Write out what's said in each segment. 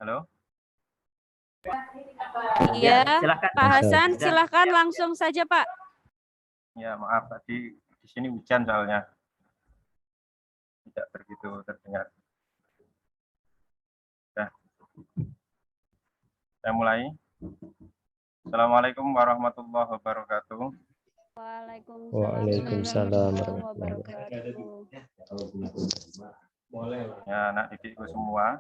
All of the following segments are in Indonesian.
Halo? Iya, Silakan. Pak Hasan, Bisa. silakan langsung saja, Pak. Ya, maaf tadi di sini hujan soalnya. Tidak begitu terdengar. Nah, saya mulai. Assalamualaikum warahmatullahi wabarakatuh. Waalaikumsalam warahmatullahi wabarakatuh. Ya, anak didikku semua.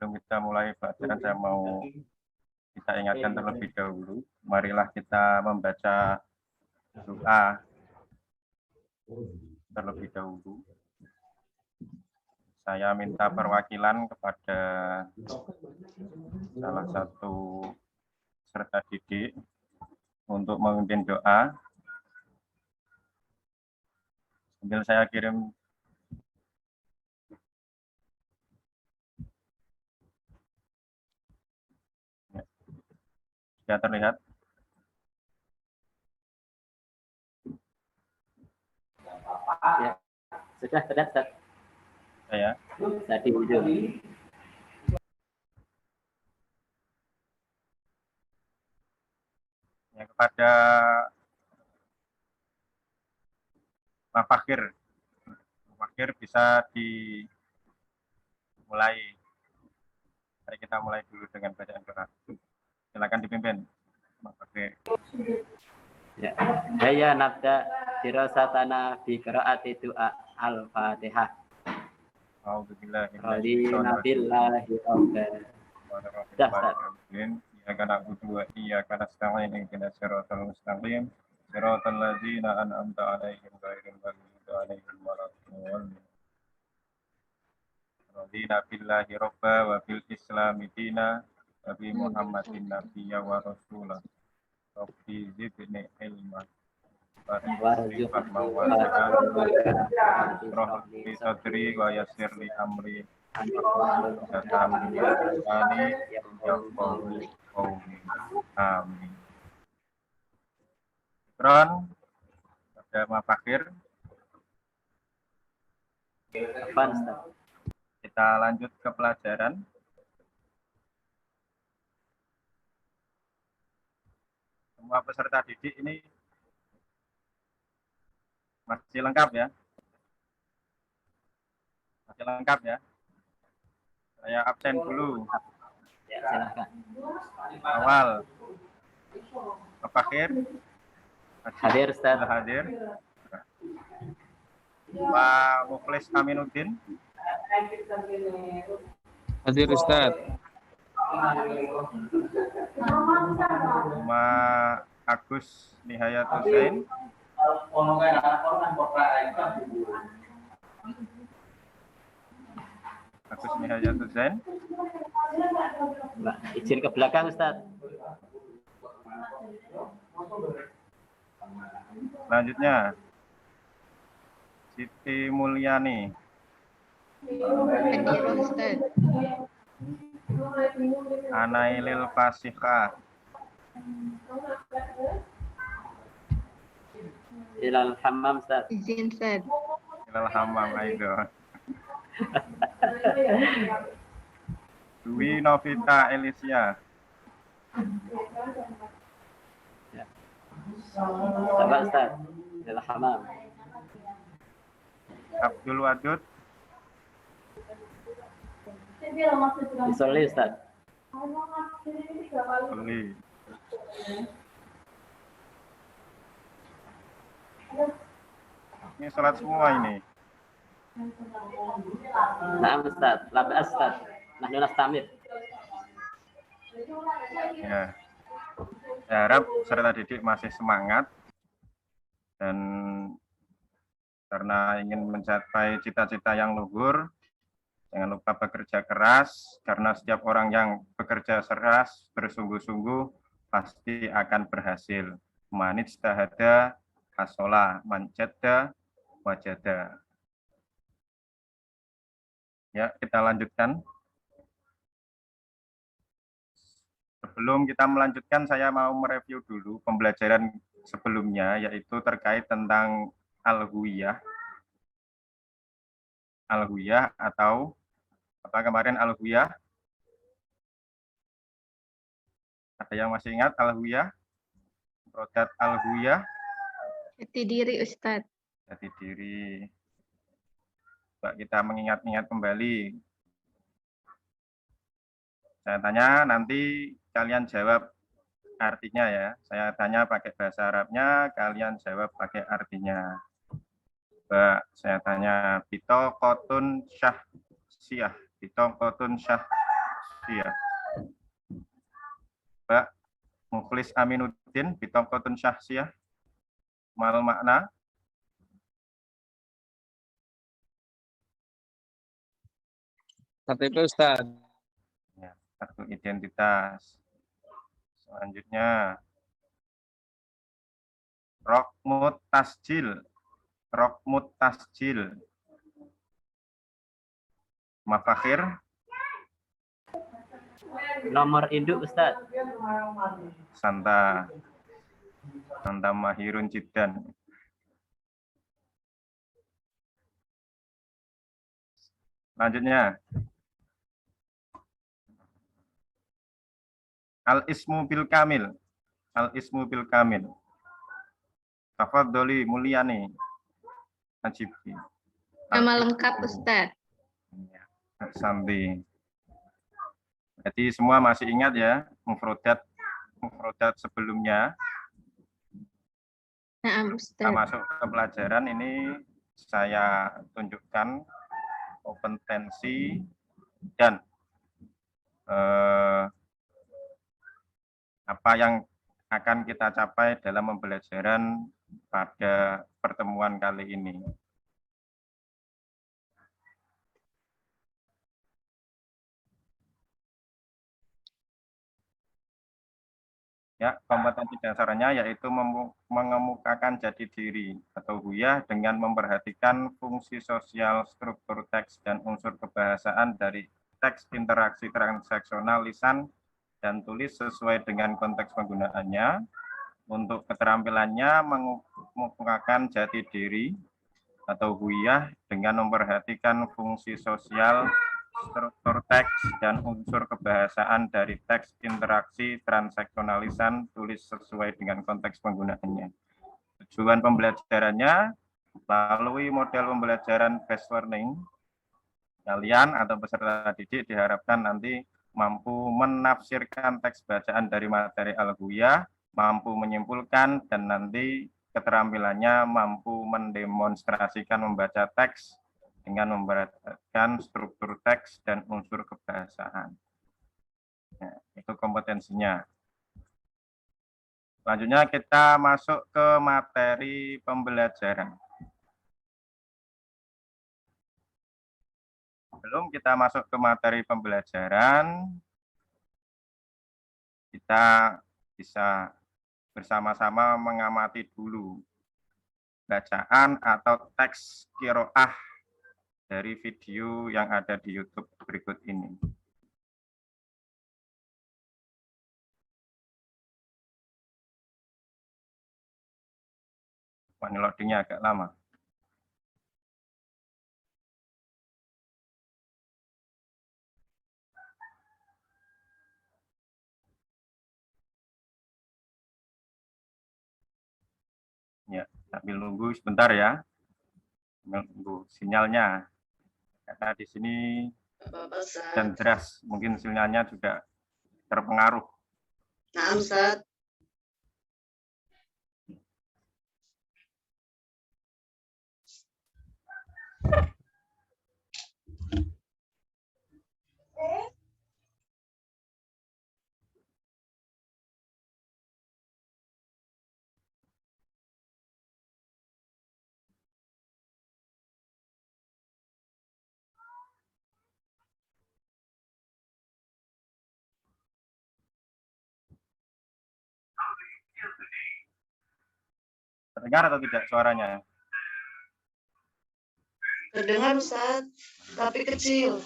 Sebelum kita mulai pelajaran, saya mau kita ingatkan terlebih dahulu. Marilah kita membaca doa terlebih dahulu. Saya minta perwakilan kepada salah satu peserta didik untuk memimpin doa. Sambil saya kirim sudah terlihat. Ya. Sudah terlihat, Ustaz. Saya Tadi ujung. ya, kepada Pak Fakir. Pak Fakir bisa dimulai. Mari kita mulai dulu dengan bacaan doa. Silakan dipimpin, Pak Fakir. Ya. Hayya nabda dirasatana bi qiraati doa al-Fatihah. Radina billahi rabban. Iyyaka na'budu wa iyyaka nasta'in ihdinas siratal mustaqim siratal ladzina an'amta 'alaihim ghairil maghdubi 'alaihim waladdallin. Radina billahi rabba wa bil islami dina wa bi Muhammadin nabiyya wa rasulah. Rabbi zidni ilma warzuqni rohli sadri wa yassir li amri amin. Ron, ada Pak Fakir. Kita lanjut ke pelajaran. Semua peserta didik ini masih lengkap ya? Masih lengkap ya? Saya absen dulu. Ya, silakan. Awal. Pak Fakir. Hadir, Ustaz. Hadir. Pak Mukhlis Aminuddin. Hadir, Ustaz. Pak Agus Nihayat Hussein. Agus Nihayat Hussein. Nah, izin ke belakang, Ustaz. Selanjutnya Siti Mulyani. Hadir, Ustaz. Anailil Fasihah. Ilal hammam, Ustaz. Izin, Ustaz. Ilal Hamam Aido. Dwi Novita Elisia. Coba, Ustaz. Ilal hammam. Abdul Wadud. Disolih, Ustaz. Oli. Ini sholat semua ini. Nah, Ustaz. Labas, Ustaz. Nahnu nastamir. Ya. Saya harap peserta didik masih semangat dan karena ingin mencapai cita-cita yang luhur, jangan lupa bekerja keras karena setiap orang yang bekerja keras bersungguh-sungguh pasti akan berhasil. Manijtahada hasola, manjadda wajada. Ya, kita lanjutkan. Sebelum kita melanjutkan, saya mau mereview dulu pembelajaran sebelumnya, yaitu terkait tentang al-huwiyah. Al-huwiyah atau Apa kemarin Al-Huyah? Ada yang masih ingat Al-Huyah? Mufrodat Al-Huyah? Jati diri Ustadz. Jati diri. Coba kita mengingat-ingat kembali. Saya tanya, nanti kalian jawab artinya ya. Saya tanya pakai bahasa Arabnya, kalian jawab pakai artinya. Coba saya tanya, bitaqatun syahsiyah. Bitaqatun syahsiyah. Mbak Mukhlis Aminuddin, bitaqatun syahsiyah. Mal makna? KTP Ustaz. Ya, kartu identitas. Selanjutnya, rokmut tasjil. Rokmut tasjil. Mafakhir. Nomor induk Ustaz. Santa. Santa Mahirun Jiddan. Selanjutnya, al-ismu bil kamil. Al-ismu bil kamil. Tafadholi Mulyani. Ajibi. Nama lengkap Ustadz. Ya, Santi. Jadi semua masih ingat ya mufrodat sebelumnya. Nah, Kita Ustadz. masuk ke pelajaran ini saya tunjukkan kompetensi dan apa yang akan kita capai dalam pembelajaran pada pertemuan kali ini. Ya, kompetensi dasarnya yaitu mengemukakan jati diri atau huyah dengan memperhatikan fungsi sosial, struktur teks, dan unsur kebahasaan dari teks interaksi transaksional lisan dan tulis sesuai dengan konteks penggunaannya. Untuk keterampilannya mengemukakan jati diri atau huyah dengan memperhatikan fungsi sosial, struktur teks, dan unsur kebahasaan dari teks interaksi transaksional lisan tulis sesuai dengan konteks penggunaannya. Tujuan pembelajarannya melalui model pembelajaran based learning, kalian atau peserta didik diharapkan nanti mampu menafsirkan teks bacaan dari materi Al-Huyah, mampu menyimpulkan, dan nanti keterampilannya mampu mendemonstrasikan membaca teks dengan memperhatikan struktur teks dan unsur kebahasaan. Ya, itu kompetensinya. Selanjutnya kita masuk ke materi pembelajaran. Sebelum kita masuk ke materi pembelajaran, kita bisa bersama-sama mengamati dulu bacaan atau teks qiraah dari video yang ada di YouTube berikut ini. Ini loadingnya agak lama. Ya, sambil nunggu sebentar ya. Nunggu sinyalnya. Karena di sini dan deras, mungkin sinyalnya juga terpengaruh. Nah, Ustaz. Terdengar atau tidak suaranya? Terdengar, Ustaz, tapi kecil.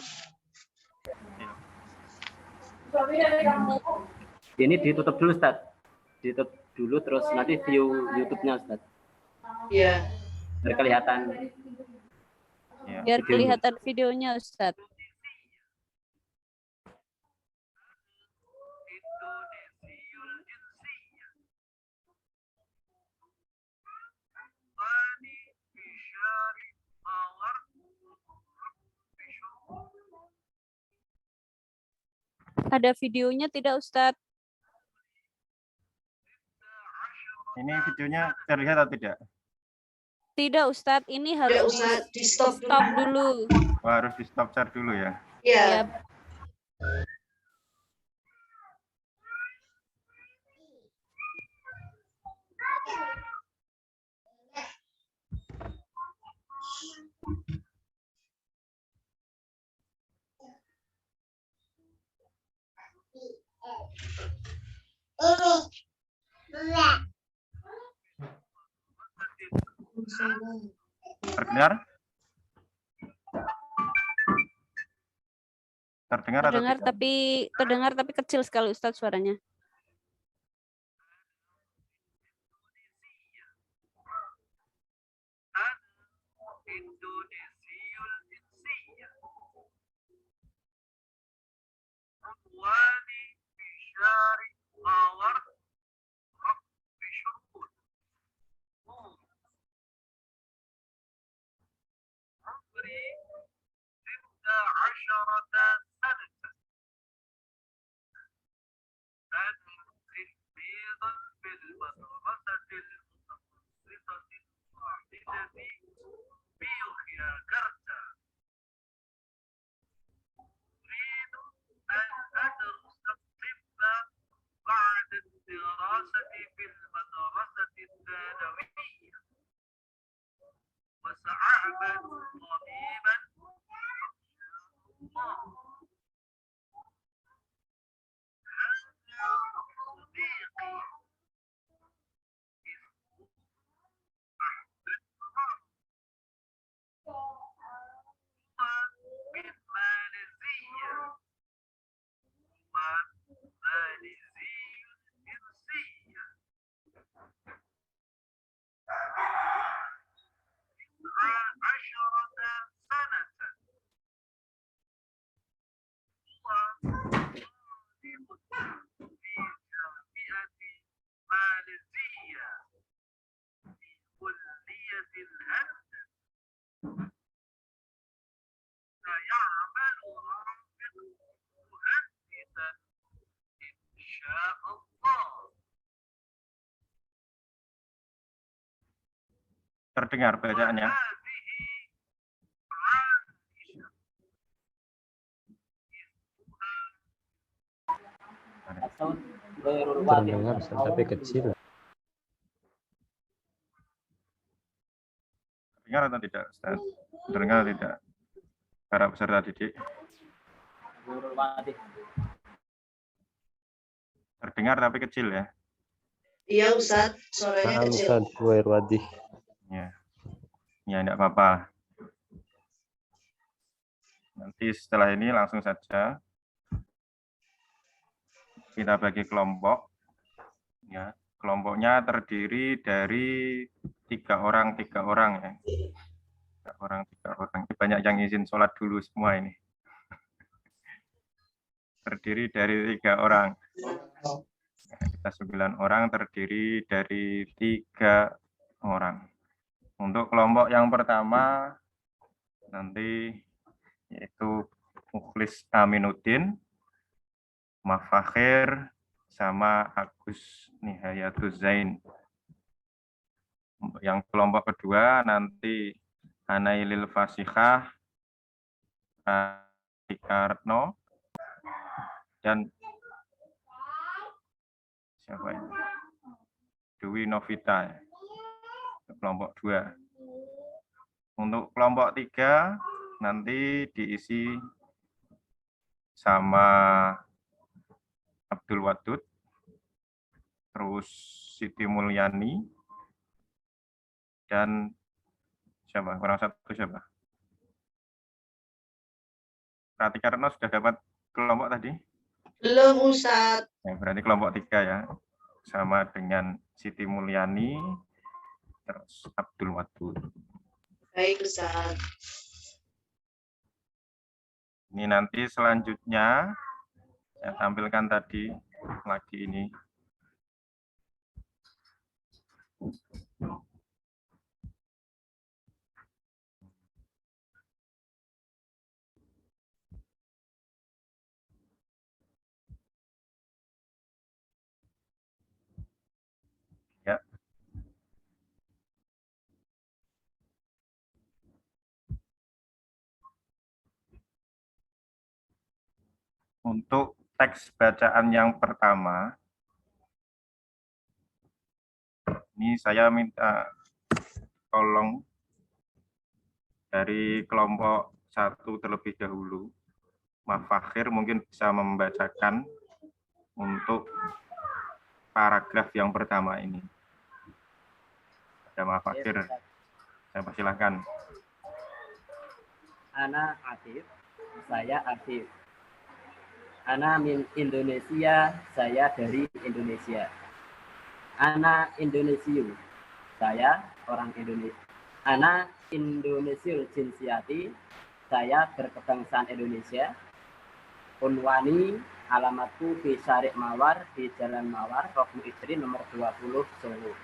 Ini ditutup dulu Ustaz. Ditutup dulu terus nanti view YouTube-nya Ustaz. Iya. Biar kelihatan. Ya. Biar kelihatan videonya Ustadz. Ada videonya tidak Ustadz? Ini videonya terlihat atau tidak? Tidak Ustadz, ini Ya harus Ustadz, di stop stop dulu. dulu. Oh, harus di stop share dulu ya. Ya. Ya, Terdengar? Terdengar atau terdengar tidak? tapi kecil sekali Ustadz suaranya. Terdengar bacaannya? Terdengar tapi kecil. Terdengar atau tidak, Ustaz? Terdengar atau tidak? Para peserta didik. Terdengar tapi kecil ya? Iya Ustadz, suaranya Nah, kecil. Ustadz, Wadih. Ya, ya enggak apa-apa. Nanti setelah ini langsung saja kita bagi kelompok. Ya, kelompoknya terdiri dari 3 orang ya. 3 orang. Ini banyak yang izin sholat dulu semua ini. Terdiri dari 3 orang. Kita 9 orang terdiri dari 3 orang. Untuk kelompok yang pertama nanti yaitu Mukhlis Aminuddin, Mafakhir, sama Agus Nihayatuz Zain. Untuk yang kelompok kedua nanti Anailil Fasihah, Ikarno, dan siapa ini? Dewi Novita. Kelompok 2. Untuk kelompok 3 nanti diisi sama Abdul Wadud, terus Siti Mulyani, dan siapa? Kurang satu siapa? Pratika Retno sudah dapat kelompok tadi? Belum Ustadz. Ya, berarti kelompok 3 ya. Sama dengan Siti Mulyani, terus Abdul Wadud. Baik Ustadz. Ini nanti selanjutnya saya tampilkan tadi lagi ini. Untuk teks bacaan yang pertama, ini saya minta tolong dari kelompok 1 terlebih dahulu. Mafakhir mungkin bisa membacakan untuk paragraf yang pertama ini. Ada Mafakhir, saya persilahkan. Ana Afif, saya Afif. Ana min Indonesia, saya dari Indonesia. Ana Indonesiu, saya orang Indonesia. Ana Indonesiul Jinsiyati, saya berkebangsaan Indonesia. Unwani, alamatku di Syarif Mawar, di Jalan Mawar, Roknu Istri nomor 20 Solo.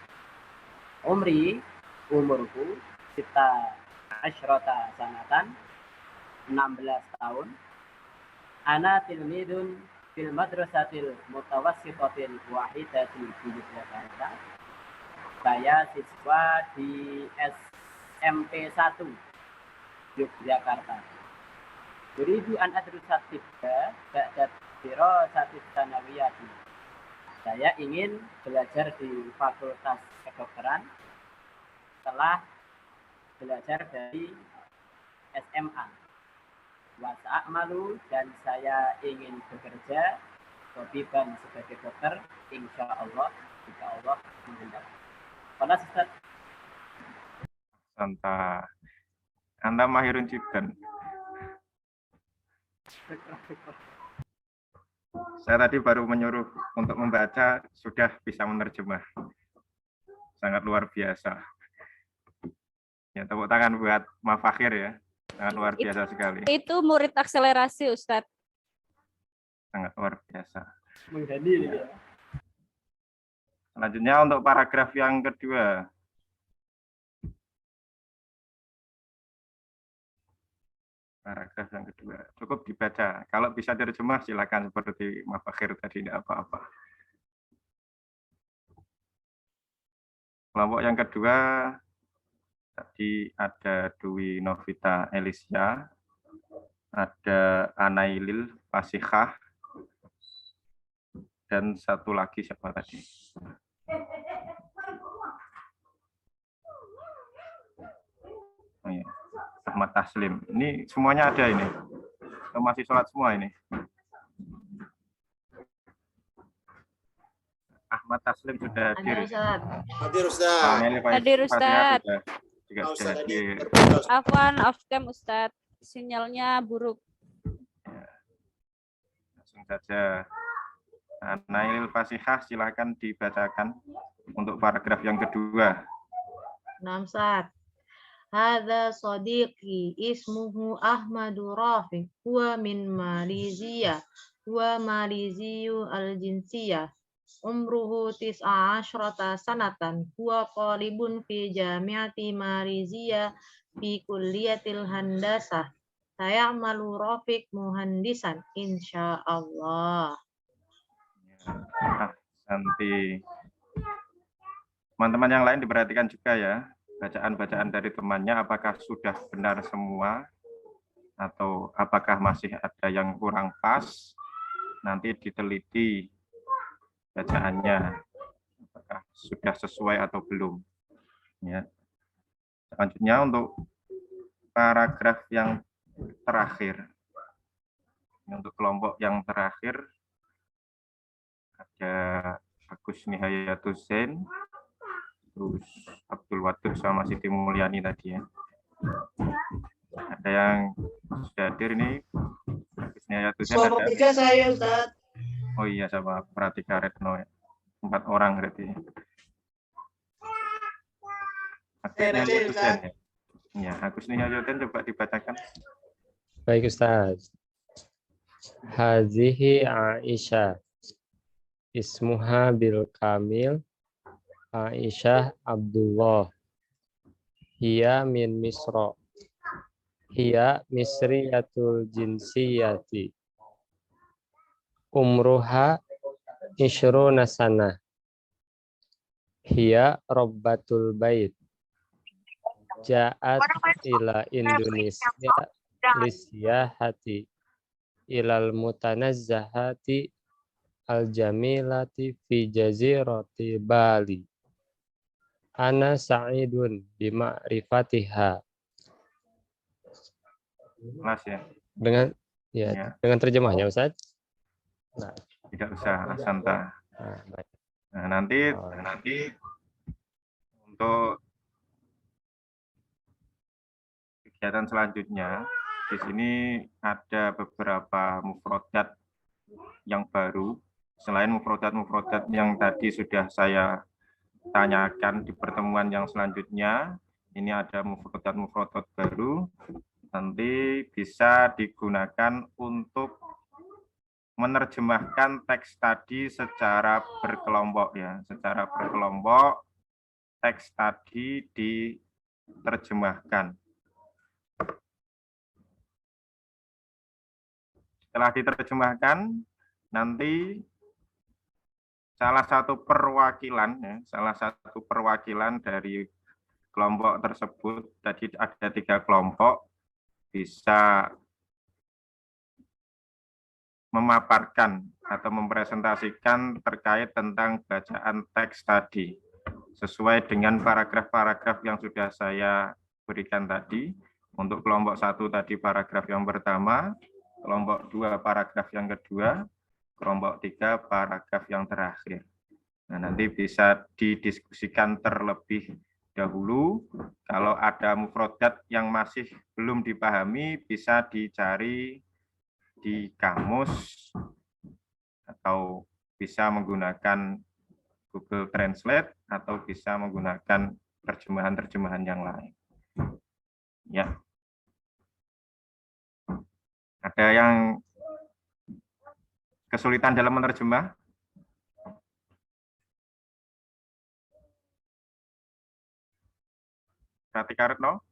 Umurku, Sita Asyrota Sanatan, 16 tahun. Ana tilmidun fil madrasatil mutawassitatil wahidatil di Yogyakarta. Saya siswa di SMP 1 Yogyakarta. Uridu an adrusat tiga ba'da dirasatis tsanawiyati. Saya ingin belajar di Fakultas Kedokteran setelah belajar dari SMA. Wasa'malu, dan saya ingin bekerja tabiban sebagai dokter, insya Allah, jika Allah menghendaki. Pada Ustaz. Anda mahirun jiddan. Saya tadi baru menyuruh untuk membaca, sudah bisa menerjemah. Sangat luar biasa. Ya, tepuk tangan buat Mafakhir ya. Sangat luar biasa sekali. Itu murid akselerasi, Ustadz. Sangat luar biasa. Menghadiri ya. Selanjutnya untuk paragraf yang kedua. Paragraf yang kedua. Cukup dibaca. Kalau bisa diterjemah silakan, seperti Mafakhir tadi, tidak apa-apa. Kelompok yang kedua, tadi ada Dwi Novita Elisya, ada Anailil Pasihah, dan satu lagi siapa tadi? Oh, iya. Ahmad Taslim. Ini semuanya ada ini. Masih sholat semua ini. Ahmad Taslim sudah hadir. Hadir Ustaz. Hadir, Ustaz. Juga sudah hadir. Afwan, off-cam, Ustadz. Sinyalnya buruk. Langsung saja. Nailil Fasihah, silakan dibacakan untuk paragraf yang kedua. Namsat. Hadza sadiqi ismuhu Ahmadu Rafiq huwa min Malaysia huwa Malaysiyu al-jinsiyah umruhu 19 sanatan huwa talibun fi jami'ati Malaysia fi kulliyatil handasah sayamalu Rafiq muhandisan insyaallah. Nanti teman-teman yang lain diperhatikan juga ya, bacaan-bacaan dari temannya apakah sudah benar semua atau apakah masih ada yang kurang pas, nanti diteliti bacaannya apakah sudah sesuai atau belum ya. Selanjutnya untuk paragraf yang terakhir, untuk kelompok yang terakhir ada Agus Nihayatul Zain, terus Abdul Wadud sama Siti Mulyani tadi ya. Ada yang sudah hadir ini. Agus Nihayatul Zain ada. Tiga saya Ustaz. Oh iya, sama Pratika Retno ya. 4 orang berarti. Agus Nihayatul Zain ya. Ya, Agus Nihayatul Zain coba dibacakan. Baik, Ustaz. Hazihi Aisyah. Ismuha bil kamil Aisyah Abdullah. Hiya min Misra. Hiya misriyatul jinsiyati. Umruha isyruna sanah. Hiya rabbatul bait. Ja'at ila Indonesia lisiyahati. ilal mutanazzahati al-jamilati fi jazirati Bali. Ana sa'idun bima'rifatiha. Mas ya. Dengan Ya. dengan terjemahnya Ustaz. Nah, Tidak usah, Asanta. baik. Nah, nanti untuk kegiatan selanjutnya di sini ada beberapa mufrodat yang baru selain mufrodat yang tadi sudah saya tanyakan di pertemuan yang selanjutnya. Ini ada mufrodat baru, nanti bisa digunakan untuk menerjemahkan teks tadi secara berkelompok ya, secara berkelompok teks tadi diterjemahkan. Setelah diterjemahkan, nanti salah satu perwakilan dari kelompok tersebut, tadi ada 3 kelompok, bisa memaparkan atau mempresentasikan terkait tentang bacaan teks tadi sesuai dengan paragraf-paragraf yang sudah saya berikan tadi. Untuk kelompok 1 tadi paragraf yang pertama, kelompok 2 paragraf yang kedua, kelompok 3 paragraf yang terakhir. Nah, nanti bisa didiskusikan terlebih dahulu. Kalau ada mufrodat yang masih belum dipahami, bisa dicari di kamus atau bisa menggunakan Google Translate atau bisa menggunakan terjemahan-terjemahan yang lain. Ya. Ada yang kesulitan dalam menerjemah? Pratika Retno?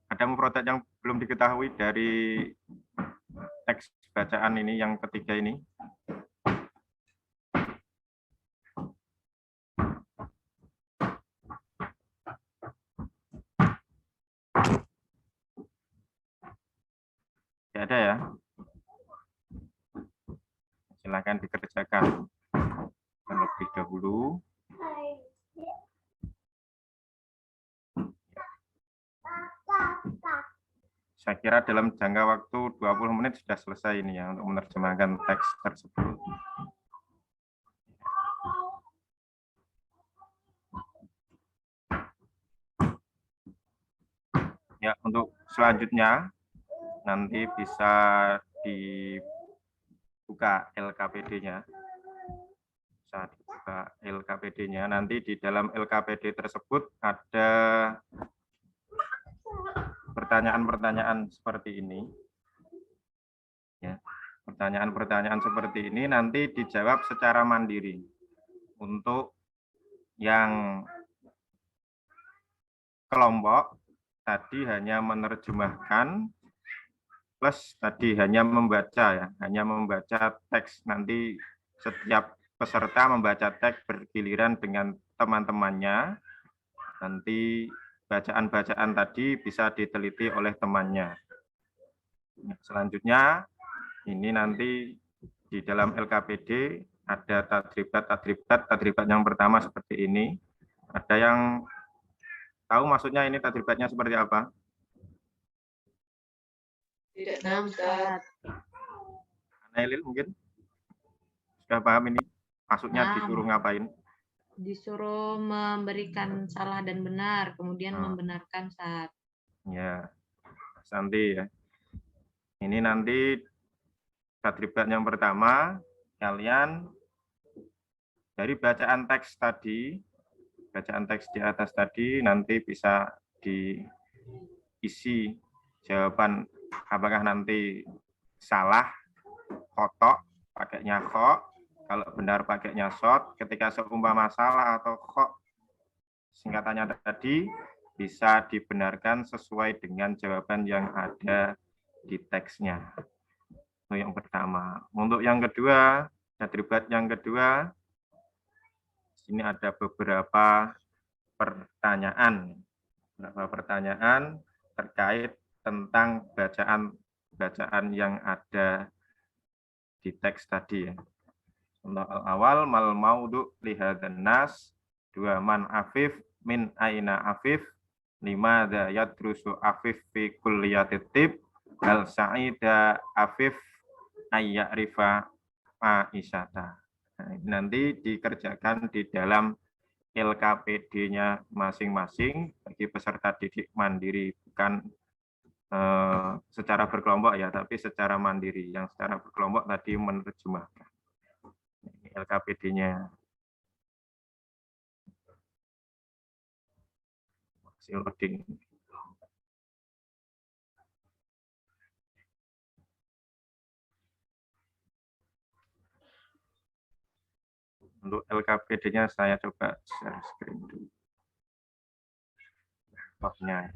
Ada mufrodat yang belum diketahui dari teks bacaan ini yang ketiga ini? Tidak ada ya? Silakan dikerjakan terlebih dahulu. Saya kira dalam jangka waktu 20 menit sudah selesai ini ya untuk menerjemahkan teks tersebut. Ya, untuk selanjutnya nanti bisa dibuka LKPD-nya. Bisa dibuka LKPD-nya. Nanti di dalam LKPD tersebut ada pertanyaan-pertanyaan seperti ini. Ya, pertanyaan-pertanyaan seperti ini nanti dijawab secara mandiri. Untuk yang kelompok tadi hanya menerjemahkan plus tadi hanya membaca ya, hanya membaca teks. Nanti setiap peserta membaca teks bergiliran dengan teman-temannya. Nanti bacaan-bacaan tadi bisa diteliti oleh temannya. Selanjutnya, ini nanti di dalam LKPD ada tadribat yang pertama seperti ini. Ada yang tahu maksudnya ini tadribatnya seperti apa? Tidak tahu, Ustaz. Nailil mungkin? Sudah paham ini? Maksudnya disuruh ngapain? Disuruh memberikan salah dan benar, kemudian membenarkan saat. Ya, Santi ya. Ini nanti tadribat yang pertama, kalian dari bacaan teks tadi, bacaan teks di atas tadi nanti bisa diisi jawaban apakah nanti salah, khotok, pakainya khok, kalau benar pakainya shot, ketika seumpama salah atau khok, singkatannya tadi bisa dibenarkan sesuai dengan jawaban yang ada di teksnya. Itu yang pertama. Untuk yang kedua, tadribat yang kedua, sini ada beberapa pertanyaan terkait tentang bacaan bacaan yang ada di teks tadi ya. Awal mal maudu lihadan nas, 2 man afif min aina afif, 5 da yadrusu afif fi kulliyatit tib, hal sa'ida afif ayya'rifa ma'isyata. Nah, nanti dikerjakan di dalam LKPD-nya masing-masing bagi peserta didik mandiri, bukan secara berkelompok ya, tapi secara mandiri. Yang secara berkelompok tadi menerjemahkan. LKPD-nya. Masih loading. Untuk LKPD-nya saya coba share screen dulu. Laptopnya.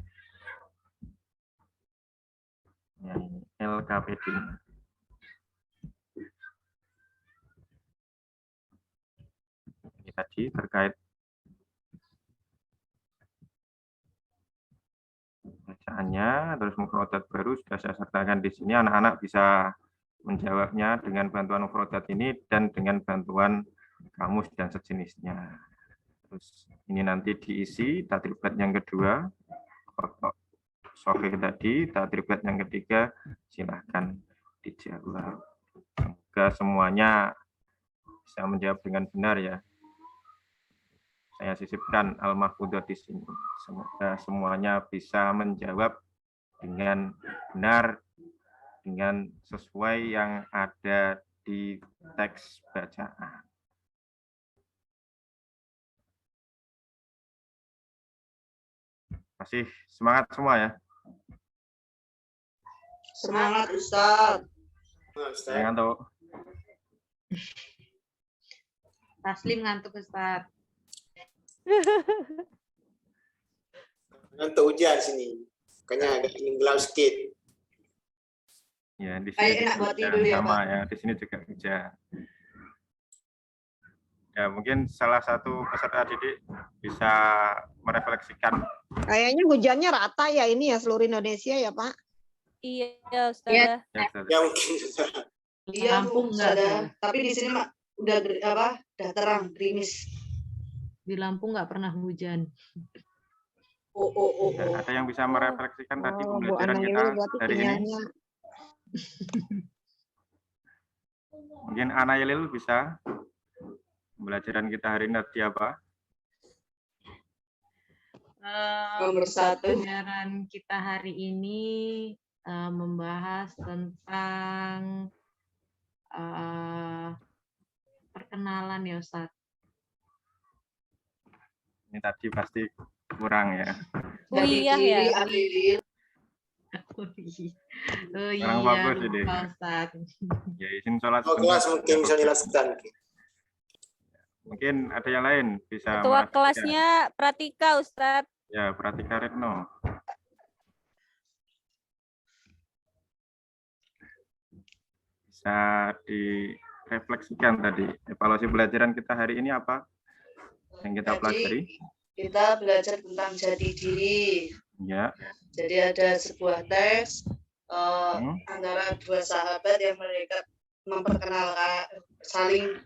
Ya, ini LKPD-nya. Ini tadi terkait bacaannya, terus mufradat baru sudah saya sertakan di sini. Anak-anak bisa menjawabnya dengan bantuan mufradat ini dan dengan bantuan kamus dan sejenisnya. Terus ini nanti diisi tadribat yang kedua, sahih tadi, tadribat yang ketiga, silahkan dijawab. Semoga semuanya bisa menjawab dengan benar ya. Saya sisipkan al-mahfudhah di sini. Semoga semuanya bisa menjawab dengan benar, dengan sesuai yang ada di teks bacaan. Masih semangat semua ya? Semangat Ustaz. Jangan ngantuk. Taslim ngantuk Ustaz. Ngantuk hujan sini. Makanya agak nenggelam sedikit. Ya, di Kayak sini enak buat hujan tidur ya, sama Pak. ya, di sini juga hujan. Ya, mungkin salah satu peserta didik bisa merefleksikan. Kayaknya hujannya rata ya ini ya seluruh Indonesia ya Pak. Iya, Ustazah. Ya, Ustaz. Ya mungkin. Iya, Lampung nggak ada. tuh? Tapi di sini Mak udah udah terang, gerimis. Di Lampung nggak pernah hujan. Ya, ada yang bisa merefleksikan tadi Bu pembelajaran kita Anayeli berarti hari ini? sinyalnya. Mungkin Anayelil bisa. Pembelajaran kita hari ini tadi apa? Nomor 1. Pelajaran kita hari ini membahas tentang perkenalan ya Ustaz. Ini tadi pasti kurang ya. Kuliah ya. Oh Kurang iya, bagus ini. lupa Ustaz. Ya, izin sholat. Oh, kelas mungkin bisa jelaskan. Mungkin ada yang lain bisa. Ketua merefleksikan. kelasnya Pratika, Ustadz. Ya, Pratika Retno. Bisa direfleksikan tadi. Evaluasi pelajaran kita hari ini apa? Yang kita pelajari? Kita belajar tentang jati diri. Ya. Jadi ada sebuah teks antara dua sahabat yang mereka memperkenalkan, saling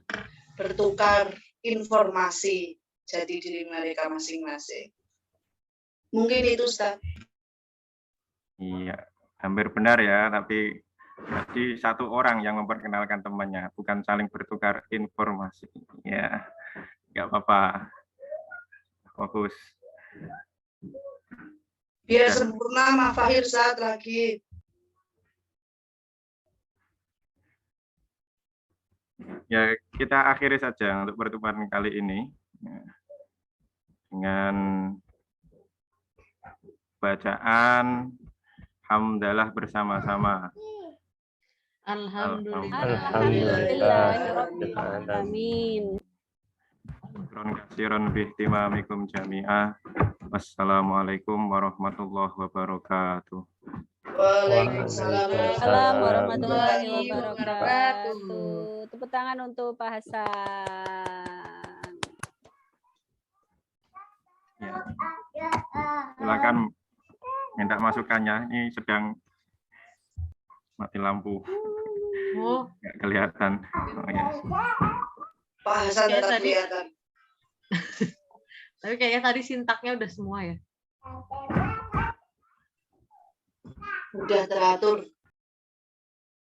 bertukar informasi jati diri mereka masing-masing. Mungkin itu Ustaz. Iya, hampir benar ya, tapi tadi satu orang yang memperkenalkan temannya, bukan saling bertukar informasi. Ya, nggak apa-apa. Fokus. Biar sempurna Mak Fahir saat lagi. Ya, kita akhiri saja untuk pertemuan kali ini dengan bacaan hamdalah bersama-sama. Alhamdulillahirrahmanirrahim. Syukron kasiron bihtimamikum jami'ah. Wassalamualaikum warahmatullahi wabarakatuh. Waalaikumsalam warahmatullahi wabarakatuh. Tepuk tangan untuk Pak Hasan. Ya. Silakan minta masukannya. Ini sedang mati lampu. Oh, Nggak kelihatan. Oh, ya. Pak Hasan Kayak tetap tadi. kelihatan. tapi kayaknya tadi sintaknya udah semua ya. Udah teratur.